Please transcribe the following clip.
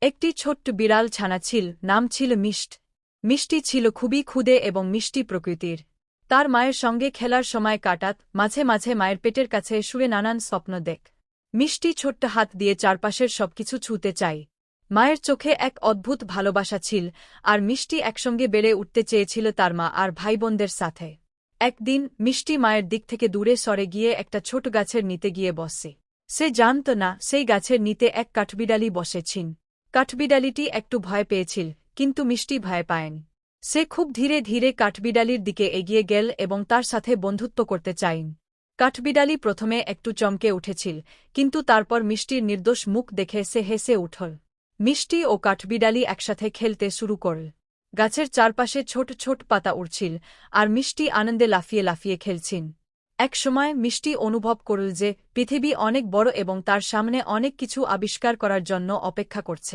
একটি ছোট্ট বিড়াল ছানা ছিল, নাম ছিল মিষ্টি ছিল খুবই ক্ষুদে এবং মিষ্টি প্রকৃতির। তার মায়ের সঙ্গে খেলার সময় কাটাত, মাঝে মাঝে মায়ের পেটের কাছে শুয়ে নানান স্বপ্ন দেখ। মিষ্টি ছোট্ট হাত দিয়ে চারপাশের সবকিছু ছুঁতে চাই। মায়ের চোখে এক অদ্ভুত ভালোবাসা ছিল, আর মিষ্টি একসঙ্গে বেড়ে উঠতে চেয়েছিল তার মা আর ভাইবোনদের সাথে। একদিন মিষ্টি মায়ের দিক থেকে দূরে সরে গিয়ে একটা ছোট গাছের নিতে গিয়ে বসে। সে জানত না সেই গাছের নিতে এক কাঠবিড়ালি বসেছিল। কাঠবিড়ালিটি একটু ভয় পেয়েছিল, কিন্তু মিষ্টি ভয় পায়নি। সে খুব ধীরে ধীরে কাঠবিড়ালির দিকে এগিয়ে গেল এবং তার সাথে বন্ধুত্ব করতে চাইল। কাঠবিড়ালি প্রথমে একটু চমকে উঠেছিল, কিন্তু তারপর মিষ্টির নির্দোষ মুখ দেখে সে হেসে উঠল। মিষ্টি ও কাঠবিড়ালি একসাথে খেলতে শুরু করল। গাছের চারপাশে ছোট ছোট পাতা উড়ছিল, আর মিষ্টি আনন্দে লাফিয়ে লাফিয়ে খেলছিল। এক সময় মিষ্টি অনুভব করল যে পৃথিবী অনেক বড় এবং তার সামনে অনেক কিছু আবিষ্কার করার জন্য অপেক্ষা করছে।